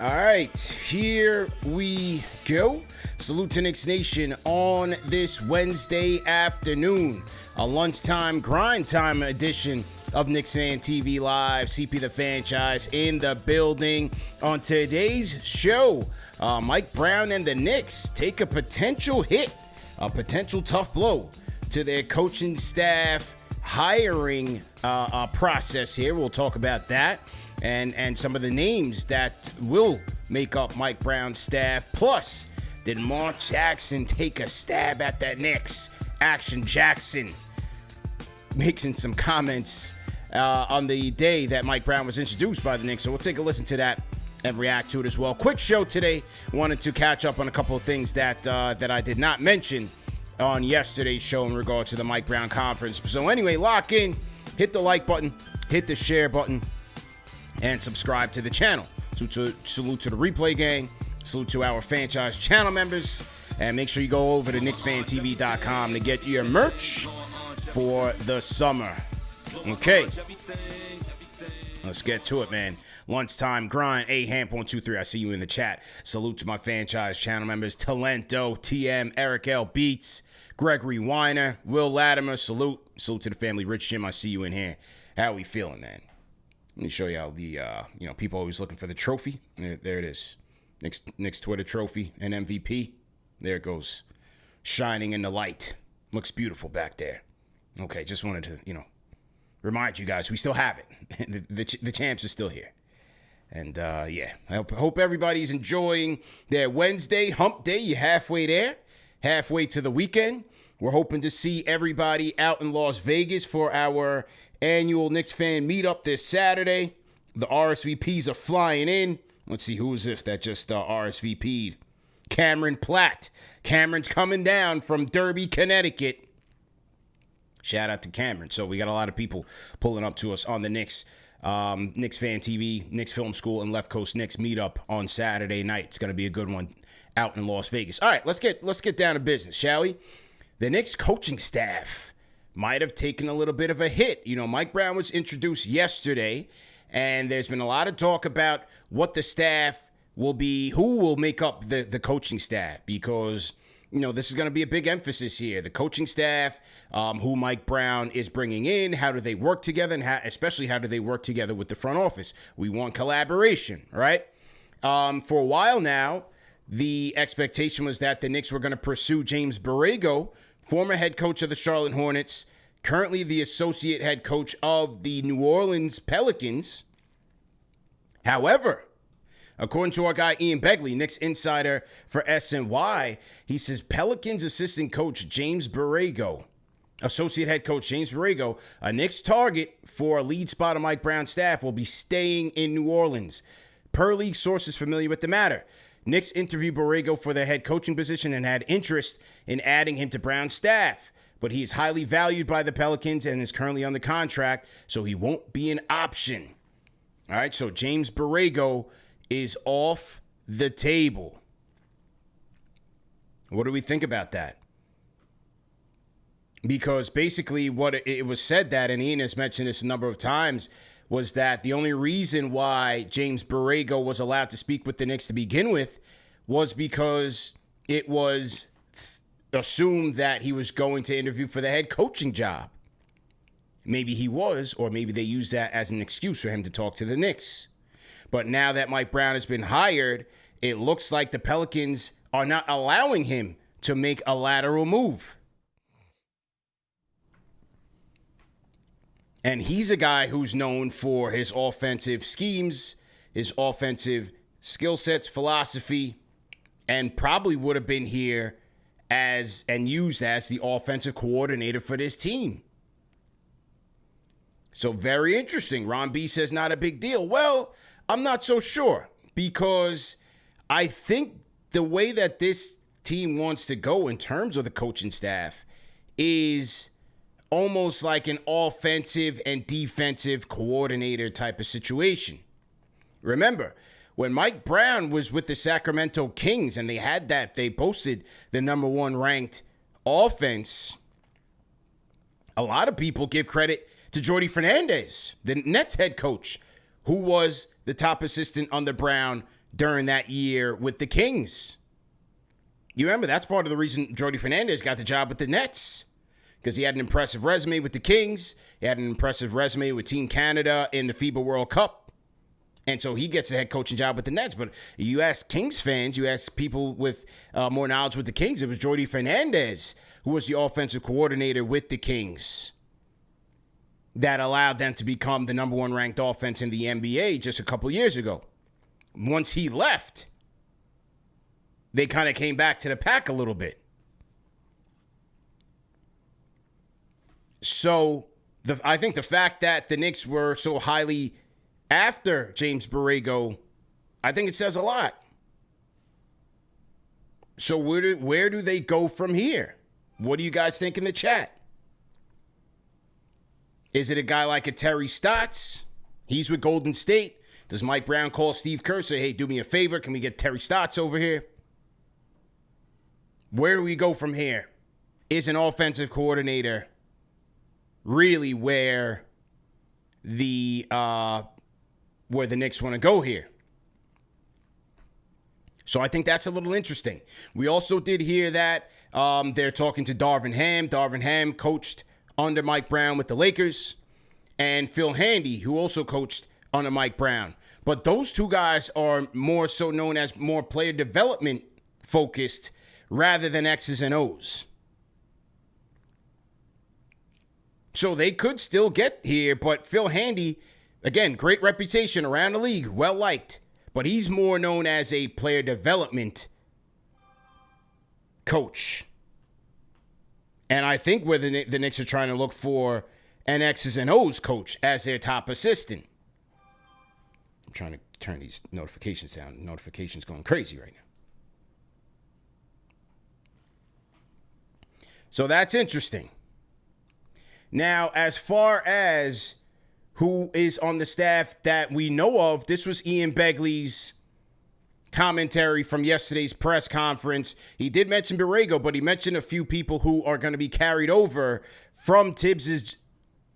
All right, here we go. Salute to Knicks Nation on this Wednesday afternoon, a lunchtime grind time edition of Knicks Fan TV Live. CP the Fanchise in the building. On today's show, Mike Brown and the Knicks take a potential hit, a potential tough blow to their coaching staff hiring process here. We'll talk about that. And some of the names that will make up Mike Brown's staff. Plus, did Mark Jackson take a stab at that Knicks? Action Jackson making some comments on the day that Mike Brown was introduced by the Knicks. So we'll take a listen to that and react to it as well. Quick show today. Wanted to catch up on a couple of things that I did not mention on yesterday's show in regard to the Mike Brown conference. So anyway, lock in, hit the like button, hit the share button, and subscribe to the channel. Salute to the replay gang. Salute to our Fanchise channel members. And make sure you go over to KnicksFanTV.com to get your merch for the summer. Okay. Let's get to it, man. Lunchtime grind. Hamp123. I see you in the chat. Salute to my Fanchise channel members. Talento, TM, Eric L. Beats, Gregory Weiner, Will Latimer. Salute. Salute to the family. Rich Jim, I see you in here. How we feeling, man? Let me show you how the, people always looking for the trophy. There it is. Knicks Twitter trophy and MVP. There it goes. Shining in the light. Looks beautiful back there. Okay, just wanted to, remind you guys, we still have it. the champs are still here. And, I hope everybody's enjoying their Wednesday hump day. You're halfway there. Halfway to the weekend. We're hoping to see everybody out in Las Vegas for our annual Knicks Fan Meetup this Saturday. The RSVPs are flying in. Let's see, who is this that just RSVP'd? Cameron Platt. Cameron's coming down from Derby, Connecticut. Shout out to Cameron. So we got a lot of people pulling up to us on the Knicks Fan TV, Knicks Film School, and Left Coast Knicks Meetup on Saturday night. It's going to be a good one out in Las Vegas. All right, let's get down to business, shall we? The Knicks coaching staff might have taken a little bit of a hit. Mike Brown was introduced yesterday, and there's been a lot of talk about what the staff will be, who will make up the coaching staff, because, this is going to be a big emphasis here. The coaching staff, who Mike Brown is bringing in, how do they work together, and especially how do they work together with the front office? We want collaboration, right? For a while now, the expectation was that the Knicks were going to pursue James Borrego, former head coach of the Charlotte Hornets, currently the associate head coach of the New Orleans Pelicans. However, according to our guy Ian Begley, Knicks insider for SNY, he says Pelicans assistant coach James Borrego, associate head coach James Borrego, a Knicks target for a lead spot on Mike Brown's staff, will be staying in New Orleans. Per league sources familiar with the matter, Knicks interviewed Borrego for the head coaching position and had interest in adding him to Brown's staff, but he is highly valued by the Pelicans and is currently under contract, so he won't be an option. All right, so James Borrego is off the table. What do we think about that? Because basically what it was said that, and Ian has mentioned this a number of times, was that the only reason why James Borrego was allowed to speak with the Knicks to begin with was because it was assumed that he was going to interview for the head coaching job. Maybe he was, or maybe they used that as an excuse for him to talk to the Knicks. But now that Mike Brown has been hired, it looks like the Pelicans are not allowing him to make a lateral move. And he's a guy who's known for his offensive schemes, his offensive skill sets, philosophy, and probably would have been here as and used as the offensive coordinator for this team. So very interesting. Ron B says not a big deal. Well, I'm not so sure, because I think the way that this team wants to go in terms of the coaching staff is almost like an offensive and defensive coordinator type of situation. Remember, when Mike Brown was with the Sacramento Kings and they posted the number one ranked offense, a lot of people give credit to Jordi Fernandez, the Nets head coach, who was the top assistant under Brown during that year with the Kings. You remember that's part of the reason Jordy Fernandez got the job with the Nets, because he had an impressive resume with the Kings. He had an impressive resume with Team Canada in the FIBA World Cup. And so he gets the head coaching job with the Nets. But you ask Kings fans, you ask people with more knowledge with the Kings, it was Jordy Fernandez who was the offensive coordinator with the Kings that allowed them to become the number one ranked offense in the NBA just a couple years ago. Once he left, they kind of came back to the pack a little bit. So I think the fact that the Knicks were so highly after James Borrego, I think it says a lot. So where do they go from here? What do you guys think in the chat? Is it a guy like a Terry Stotts? He's with Golden State. Does Mike Brown call Steve Kerr, say, hey, do me a favor, can we get Terry Stotts over here? Where do we go from here? Is an offensive coordinator really where the Knicks want to go here? So I think that's a little interesting. We also did hear that they're talking to Darvin Ham. Darvin Ham coached under Mike Brown with the Lakers, and Phil Handy, who also coached under Mike Brown. But those two guys are more so known as more player development focused rather than X's and O's. So they could still get here, but Phil Handy, again, great reputation around the league, well liked, but he's more known as a player development coach. And I think where the Knicks are trying to look for an X's and O's coach as their top assistant. I'm trying to turn these notifications down. Notifications going crazy right now. So that's interesting. Now, as far as who is on the staff that we know of, this was Ian Begley's commentary from yesterday's press conference. He did mention Borrego, but he mentioned a few people who are going to be carried over from Thibs'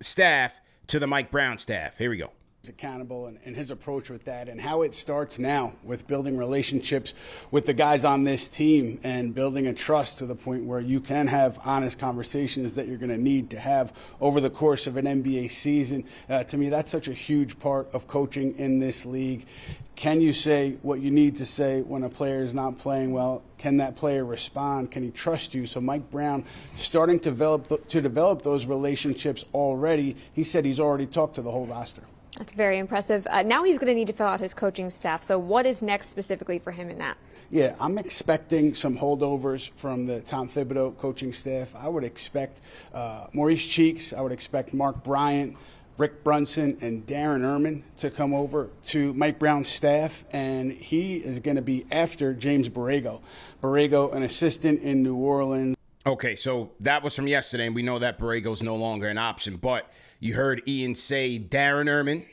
staff to the Mike Brown staff. Here we go. Accountable and his approach with that, and how it starts now with building relationships with the guys on this team and building a trust to the point where you can have honest conversations that you're going to need to have over the course of an NBA season. To me, that's such a huge part of coaching in this league. Can you say what you need to say when a player is not playing well? Can that player respond? Can he trust you? So Mike Brown starting to develop those relationships already. He said he's already talked to the whole roster. That's very impressive. Now he's going to need to fill out his coaching staff. So what is next specifically for him in that? Yeah, I'm expecting some holdovers from the Tom Thibodeau coaching staff. I would expect Maurice Cheeks. I would expect Mark Bryant, Rick Brunson, and Darren Erman to come over to Mike Brown's staff. And he is going to be after James Borrego. Borrego, an assistant in New Orleans. Okay, so that was from yesterday, and we know that Borrego's no longer an option. But you heard Ian say Darren Erman,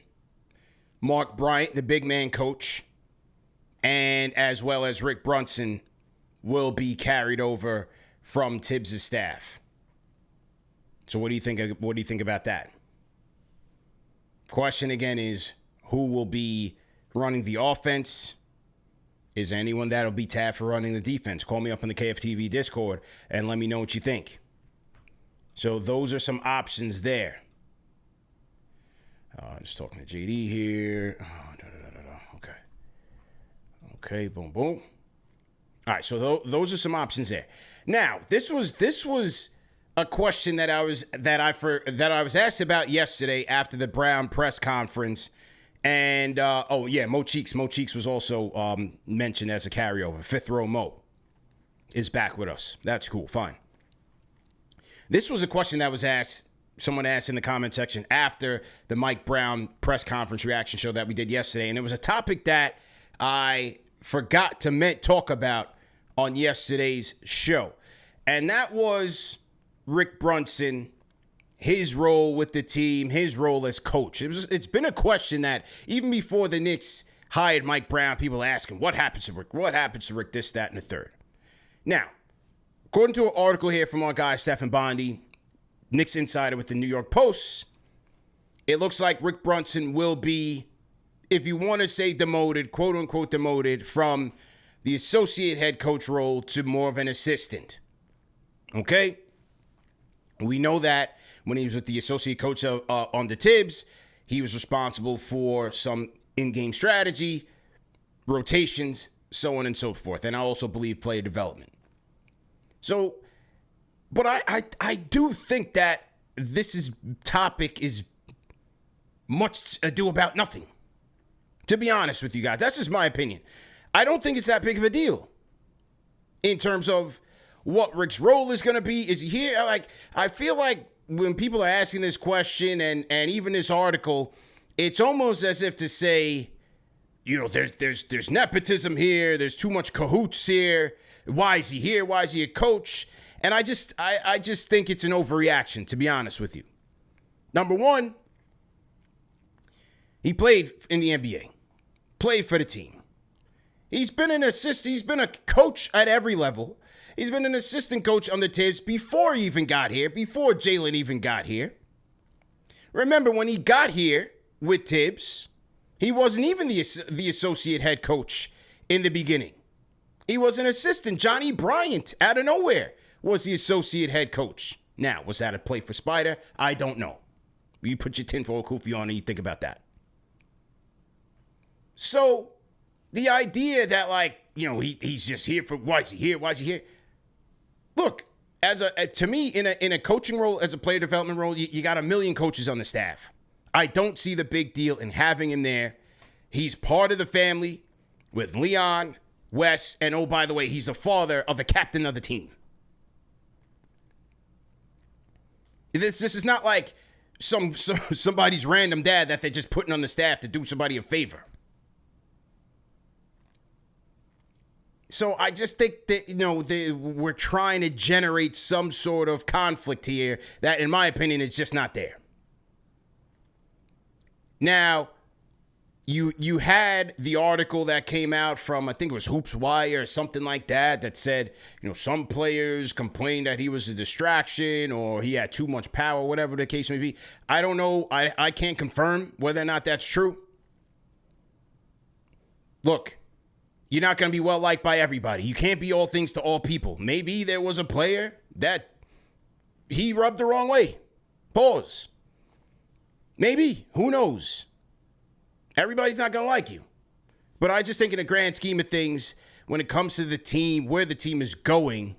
Mark Bryant, the big man coach, and as well as Rick Brunson will be carried over from Thibs' staff. So what do you think about that? Question again is, who will be running the offense? Is there anyone that'll be tapped for running the defense? Call me up in the KFTV Discord and let me know what you think. So those are some options there. Just talking to JD here. Okay. Okay, boom, boom. All right, so those are some options there. Now, this was a question that I was asked about yesterday after the Brown press conference. And, Mo Cheeks. Mo Cheeks was also mentioned as a carryover. Fifth row Mo is back with us. That's cool. Fine. This was a question that was asked. Someone asked in the comment section after the Mike Brown press conference reaction show that we did yesterday. And it was a topic that I forgot to talk about on yesterday's show. And that was Rick Brunson, his role with the team, his role as coach. It's been a question that even before the Knicks hired Mike Brown, people asking, what happens to Rick? What happens to Rick? This, that, and the third. Now, according to an article here from our guy, Stephen Bondi, Knicks insider with the New York Post, it looks like Rick Brunson will be if you want to say demoted, quote unquote demoted, from the associate head coach role to more of an assistant. Okay? We know that when he was with the associate coach on the Thibs, he was responsible for some in-game strategy, rotations, so on and so forth. And I also believe player development. So, but I do think that this topic is much ado about nothing. To be honest with you guys, that's just my opinion. I don't think it's that big of a deal in terms of what Rick's role is going to be. Is he here? Like, I feel like when people are asking this question and even this article, it's almost as if to say, you know, there's nepotism here. There's too much cahoots here. Why is he here? Why is he a coach? And I just think it's an overreaction, to be honest with you. Number one, he played in the NBA, played for the team. He's been an assistant. He's been a coach at every level. He's been an assistant coach on the Thibs before he even got here, before Jalen even got here. Remember, when he got here with Thibs, he wasn't even the associate head coach in the beginning. He was an assistant. Johnny Bryant, out of nowhere, was the associate head coach. Now, was that a play for Spider? I don't know. You put your tinfoil kufi on and you think about that. So, the idea that, like, you know, he's just here for, why is he here? Why is he here? Look, to me, in a coaching role, as a player development role, you got a million coaches on the staff. I don't see the big deal in having him there. He's part of the family with Leon, Wes, and oh, by the way, he's the father of the captain of the team. This is not like somebody's random dad that they're just putting on the staff to do somebody a favor. So I just think that, you know, we're trying to generate some sort of conflict here that, in my opinion, is just not there. Now, you had the article that came out from, I think it was Hoops Wire or something like that, that said, you know, some players complained that he was a distraction or he had too much power, whatever the case may be. I don't know. I can't confirm whether or not that's true. Look, you're not going to be well liked by everybody. You can't be all things to all people. Maybe there was a player that he rubbed the wrong way. Pause. Maybe. Who knows? Everybody's not going to like you. But I just think in the grand scheme of things, when it comes to the team, where the team is going,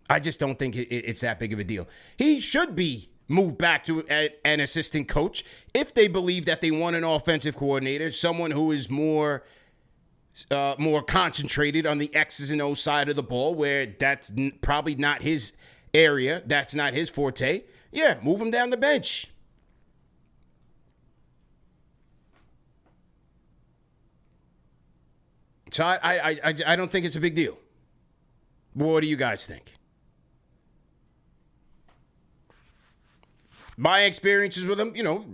I just don't think it's that big of a deal. He should be moved back to an assistant coach if they believe that they want an offensive coordinator, someone who is more concentrated on the X's and O's side of the ball, where that's probably not his area. That's not his forte. Yeah, move him down the bench. So I don't think it's a big deal. What do you guys think? My experiences with him, you know,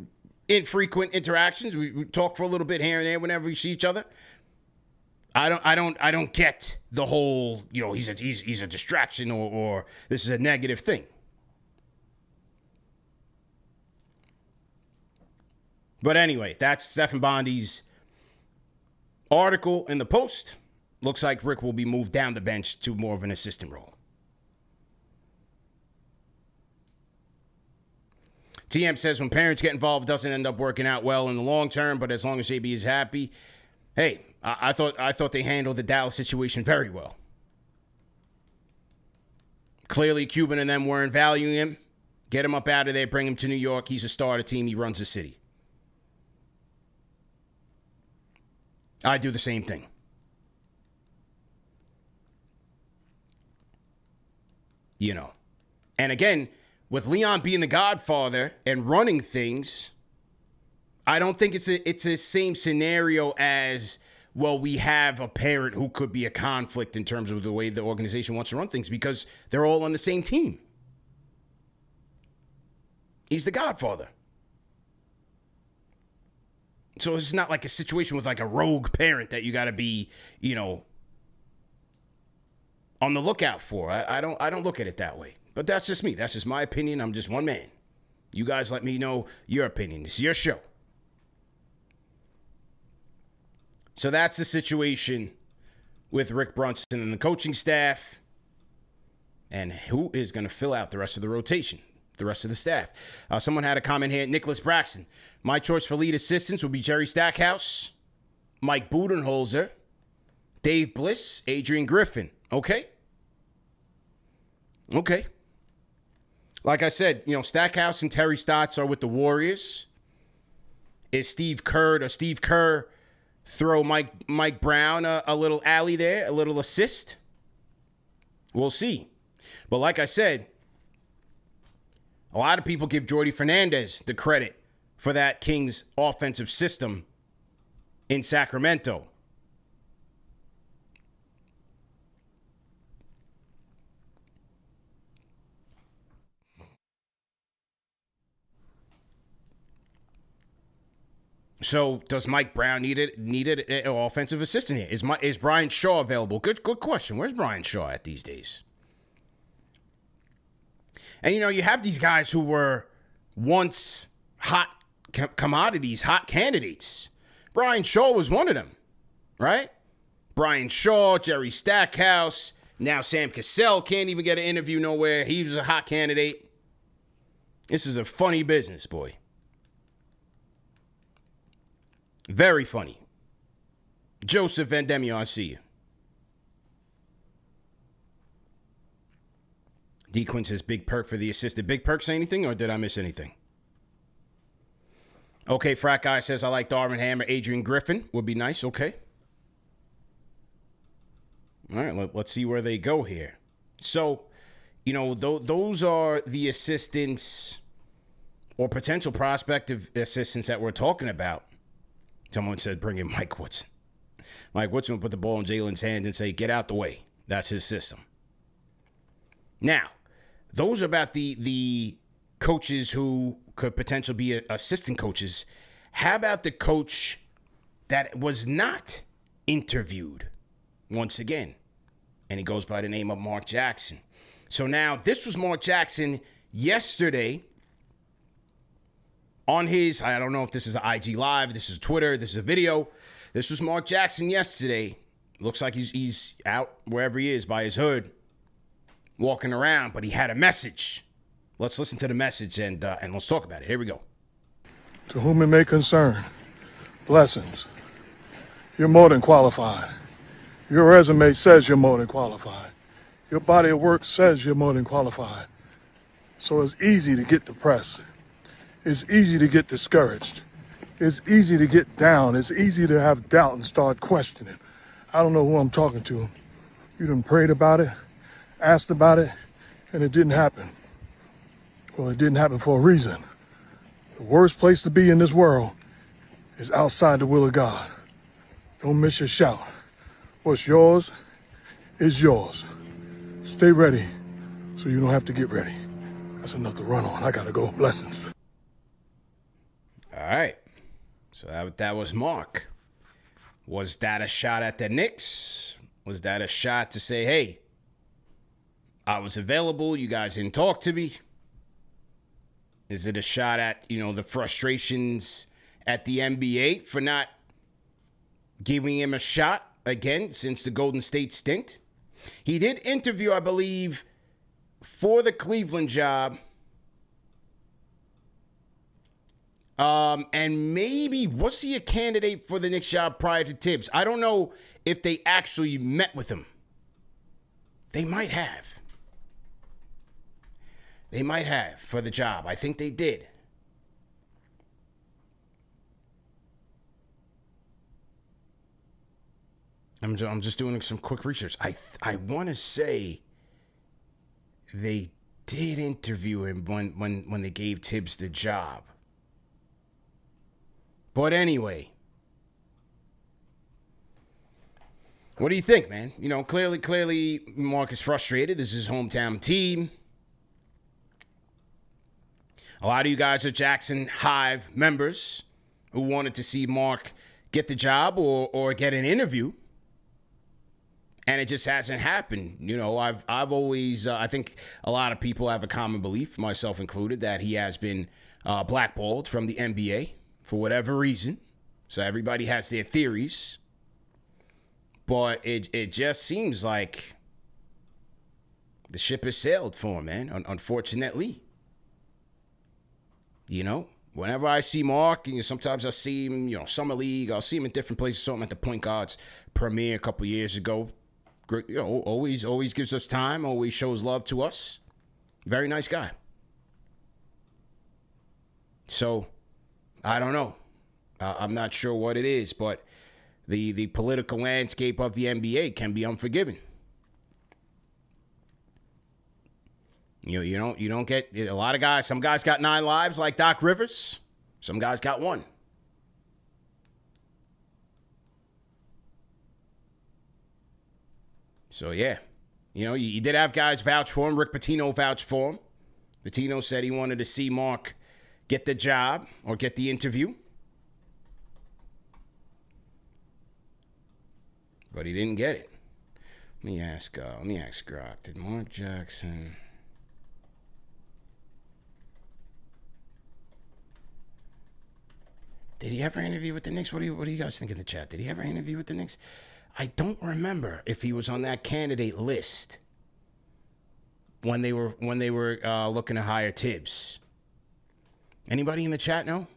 infrequent interactions. We talk for a little bit here and there whenever we see each other. I don't get the whole, you know, he's a distraction or this is a negative thing. But anyway, that's Stephen Bondi's article in the Post. Looks like Rick will be moved down the bench to more of an assistant role. TM says when parents get involved, it doesn't end up working out well in the long term, but as long as JB is happy, hey, I thought they handled the Dallas situation very well. Clearly, Cuban and them weren't valuing him. Get him up out of there, bring him to New York. He's a star of the team. He runs the city. I do the same thing. You know. And again, with Leon being the godfather and running things, I don't think it's the same scenario as, well, we have a parent who could be a conflict in terms of the way the organization wants to run things because they're all on the same team. He's the godfather. So it's not like a situation with like a rogue parent that you got to be, you know, on the lookout for. I don't look at it that way. But that's just me. That's just my opinion. I'm just one man. You guys let me know your opinion. This is your show. So that's the situation with Rick Brunson and the coaching staff. And who is going to fill out the rest of the rotation, the rest of the staff? Someone had a comment here. Nicholas Braxton. My choice for lead assistants will be Jerry Stackhouse, Mike Budenholzer, Dave Bliss, Adrian Griffin. Okay. Like I said, Stackhouse and Terry Stotts are with the Warriors. Is Steve Kerr throw Mike Brown a little alley there, a little assist? We'll see. But like I said, a lot of people give Jordy Fernandez the credit for that Kings offensive system in Sacramento. So does Mike Brown need an offensive assistant here? Is Brian Shaw available? Good question. Where's Brian Shaw at these days? And you have these guys who were once hot commodities, hot candidates. Brian Shaw was one of them, right? Brian Shaw, Jerry Stackhouse, now Sam Cassell can't even get an interview nowhere. He was a hot candidate. This is a funny business, boy. Very funny. Joseph Van Demion, I see you. D-Quinn says Big Perk for the assist. Did Big Perk say anything, or did I miss anything? Okay, Frat Guy says I like Darvin Ham or Adrian Griffin. Would be nice. Okay. All right, let's see where they go here. So, those are the assistants or potential prospective assistants that we're talking about. Someone said bring in Mike Woodson. Mike Woodson will put the ball in Jalen's hands and say, get out the way. That's his system. Now, those are about the coaches who could potentially be assistant coaches. How about the coach that was not interviewed once again? And he goes by the name of Mark Jackson. So now, this was Mark Jackson yesterday on his, I don't know if this is an IG Live, this is Twitter, this is a video. This was Mark Jackson yesterday. Looks like he's out wherever he is by his hood, walking around, but he had a message. Let's listen to the message and let's talk about it. Here we go. To whom it may concern, blessings. You're more than qualified. Your resume says you're more than qualified. Your body of work says you're more than qualified. So it's easy to get depressed. It's easy to get discouraged. It's easy to get down. It's easy to have doubt and start questioning. I don't know who I'm talking to. You done prayed about it, asked about it, and it didn't happen. Well, it didn't happen for a reason. The worst place to be in this world is outside the will of God. Don't miss your shout. What's yours is yours. Stay ready so you don't have to get ready. That's enough to run on. I gotta go. Blessings. All right. So that was Mark. Was that a shot at the Knicks? Was that a shot to say, hey, I was available, you guys didn't talk to me? Is it a shot at, the frustrations at the NBA for not giving him a shot again since the Golden State stint? He did interview, I believe, for the Cleveland job. And maybe, was he a candidate for the Knicks job prior to Thibs? I don't know if they actually met with him. They might have. They might have for the job. I think they did. I'm just doing some quick research. I want to say they did interview him when they gave Thibs the job. But anyway, what do you think, man? Clearly Mark is frustrated. This is his hometown team. A lot of you guys are Jackson Hive members who wanted to see Mark get the job or get an interview. And it just hasn't happened. I've always, I think a lot of people have a common belief, myself included, that he has been blackballed from the NBA for whatever reason. So everybody has their theories. But it just seems like the ship has sailed for him, man, unfortunately. You know, whenever I see Mark, and sometimes I see him, Summer League, I'll see him in different places. Saw him at the Point Guards premiere a couple years ago. Great, always gives us time, always shows love to us. Very nice guy. So, I don't know. I'm not sure what it is, but the political landscape of the NBA can be unforgiving. You don't get a lot of guys. Some guys got 9 lives like Doc Rivers. Some guys got 1. So yeah, you did have guys vouch for him. Rick Pitino vouched for him. Pitino said he wanted to see Mark get the job or get the interview, but he didn't get it. Let me ask Grok. Did Mark Jackson? Did he ever interview with the Knicks? What do you guys think in the chat? Did he ever interview with the Knicks? I don't remember if he was on that candidate list when they were looking to hire Thibs. Anybody in the chat know?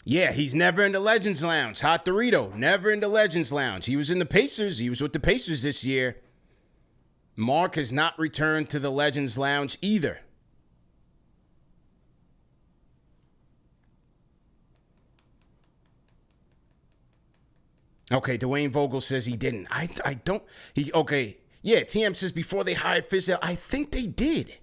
Yeah, he's never in the Legends Lounge. Hot Dorito, never in the Legends Lounge. He was in the Pacers. He was with the Pacers this year. Mark has not returned to the Legends Lounge either. Okay, Dwayne Vogel says he didn't. I don't. Okay. Yeah, TM says before they hired Fizdale, I think they did.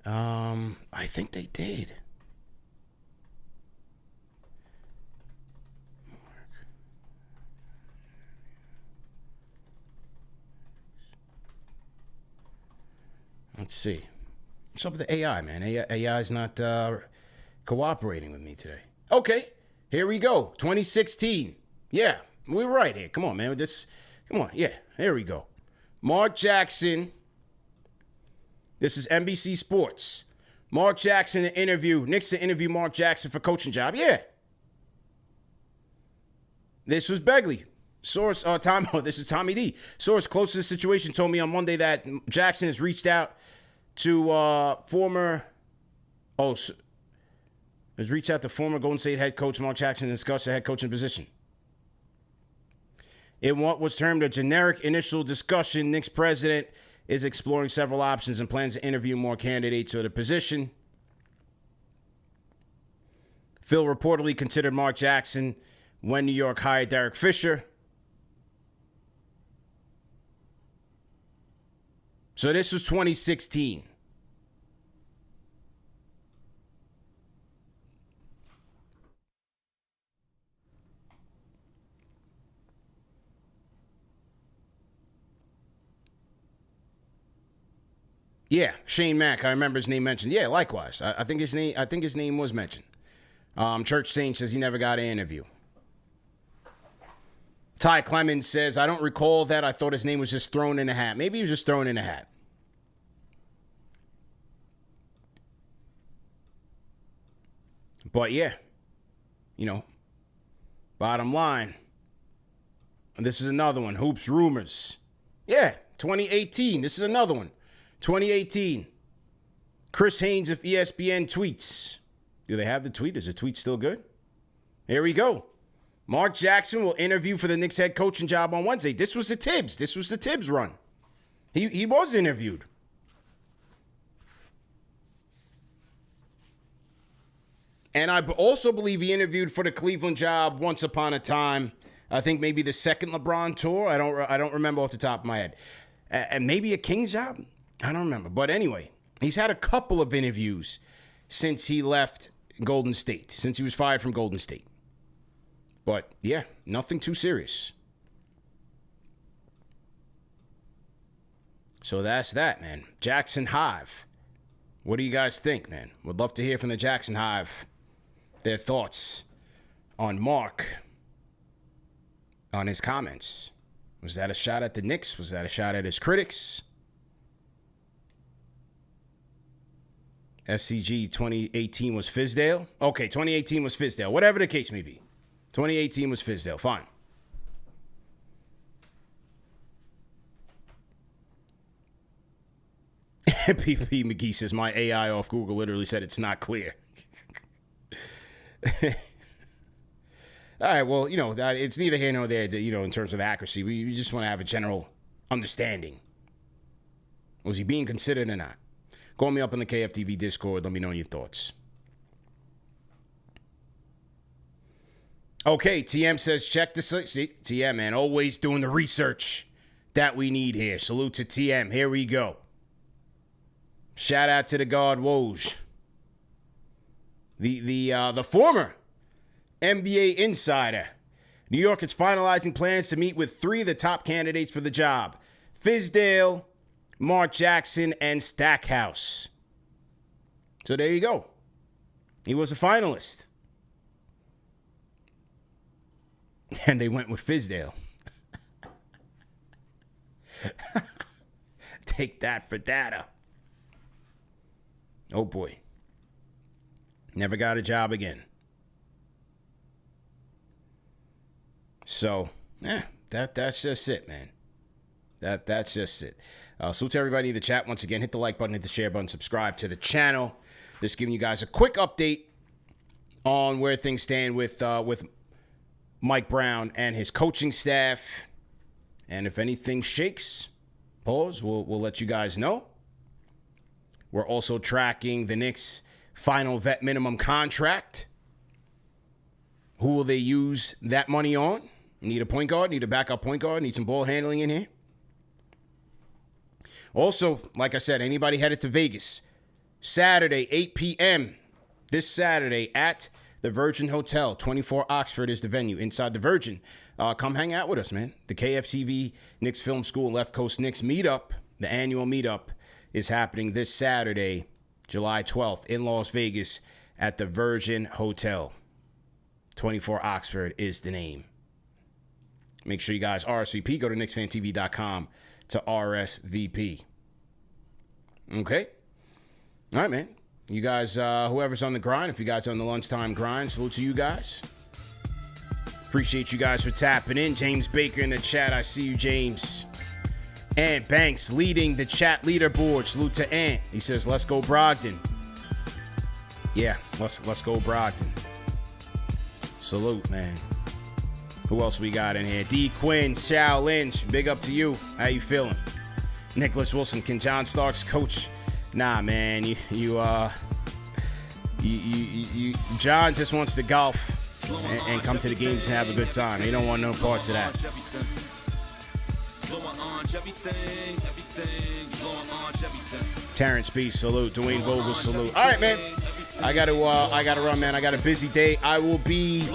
I think they did. Let's see. What's up with the AI, man? AI is not cooperating with me today. Okay, here we go. 2016. Yeah, we're right here. Come on, man. Come on. Yeah, here we go. Mark Jackson. This is NBC Sports. Mark Jackson to interview. Knicks to interview Mark Jackson for coaching job. Yeah. This was Begley. Source, this is Tommy D. Source close to the situation told me on Monday that Jackson has reached out to former Golden State head coach Mark Jackson to discuss the head coaching position. In what was termed a generic initial discussion, Knicks president is exploring several options and plans to interview more candidates for the position. Phil reportedly considered Mark Jackson when New York hired Derek Fisher. So this was 2016. Yeah, Shane Mack. I remember his name mentioned. Yeah, likewise. I think his name was mentioned. Church Saint says he never got an interview. Ty Clemens says, I don't recall that. I thought his name was just thrown in a hat. Maybe he was just thrown in a hat. But yeah, bottom line. And this is another one. Hoops rumors. Yeah, 2018. This is another one. 2018. Chris Haynes of ESPN tweets. Do they have the tweet? Is the tweet still good? Here we go. Mark Jackson will interview for the Knicks head coaching job on Wednesday. This was the Thibs. This was the Thibs run. He was interviewed. And I also believe he interviewed for the Cleveland job once upon a time. I think maybe the second LeBron tour. I don't remember off the top of my head. And maybe a Kings job. I don't remember. But anyway, he's had a couple of interviews since he left Golden State, since he was fired from Golden State. But yeah, nothing too serious. So that's that, man. Jackson Hive. What do you guys think, man? Would love to hear from the Jackson Hive their thoughts on Mark, on his comments. Was that a shot at the Knicks? Was that a shot at his critics? SCG 2018 was Fizdale. Okay, 2018 was Fizdale. Whatever the case may be. 2018 was Fizdale. Fine. PP McGee says, my AI off Google literally said it's not clear. All right, well, that it's neither here nor there, in terms of accuracy. We just want to have a general understanding. Was he being considered or not? Call me up in the KFTV Discord. Let me know your thoughts. Okay, TM says, check the... See, TM, man, always doing the research that we need here. Salute to TM. Here we go. Shout out to the God Woj. The former NBA insider. New York is finalizing plans to meet with 3 of the top candidates for the job. Fizdale, Mark Jackson, and Stackhouse. So there you go. He was a finalist. And they went with Fizdale. Take that for data. Oh boy. Never got a job again. So, that's just it, man. That's just it. Salute to everybody in the chat. Once again, hit the like button, hit the share button, subscribe to the channel. Just giving you guys a quick update on where things stand with Mike Brown and his coaching staff. And if anything shakes, we'll let you guys know. We're also tracking the Knicks' final vet minimum contract. Who will they use that money on? Need a point guard, need a backup point guard, need some ball handling in here. Also, like I said, anybody headed to Vegas, Saturday, 8 p.m., this Saturday at the Virgin Hotel, 24 Oxford is the venue, inside the Virgin. Come hang out with us, man. The KFTV Knicks Film School Left Coast Knicks Meetup, the annual meetup, is happening this Saturday, July 12th, in Las Vegas at the Virgin Hotel. 24 Oxford is the name. Make sure you guys RSVP. Go to KnicksFanTV.com to RSVP. Okay? All right, man. You guys, whoever's on the grind, if you guys are on the lunchtime grind, salute to you guys. Appreciate you guys for tapping in. James Baker in the chat. I see you, James. Ant Banks leading the chat leaderboard. Salute to Ant. He says, let's go Brogdon. Yeah, let's go Brogdon. Salute, man. Who else we got in here? D. Quinn, Shao Lynch. Big up to you. How you feeling? Nicholas Wilson, can John Starks coach? Nah, man. John just wants to golf and come to the games and have a good time. He don't want no parts of that. Terrence B, salute. Dwayne Vogel, salute. All right, man. I gotta run, man. I got a busy day. I will be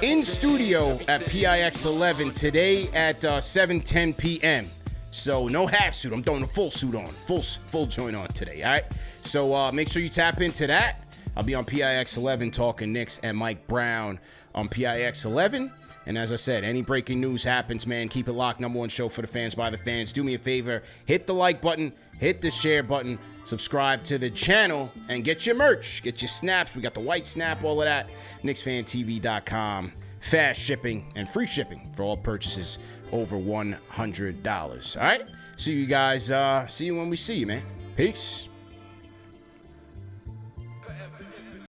in studio at PIX11 today at 7:10 p.m. So no half suit. I'm throwing a full suit on, full joint on today. All right. So make sure you tap into that. I'll be on PIX11 talking Knicks and Mike Brown on PIX11. And as I said, any breaking news happens, man, keep it locked. #1 show for the fans by the fans. Do me a favor, hit the like button, hit the share button, subscribe to the channel, and get your merch. Get your snaps. We got the white snap, all of that. KnicksFanTV.com. Fast shipping and free shipping for all purchases over $100. All right? See you guys. See you when we see you, man. Peace.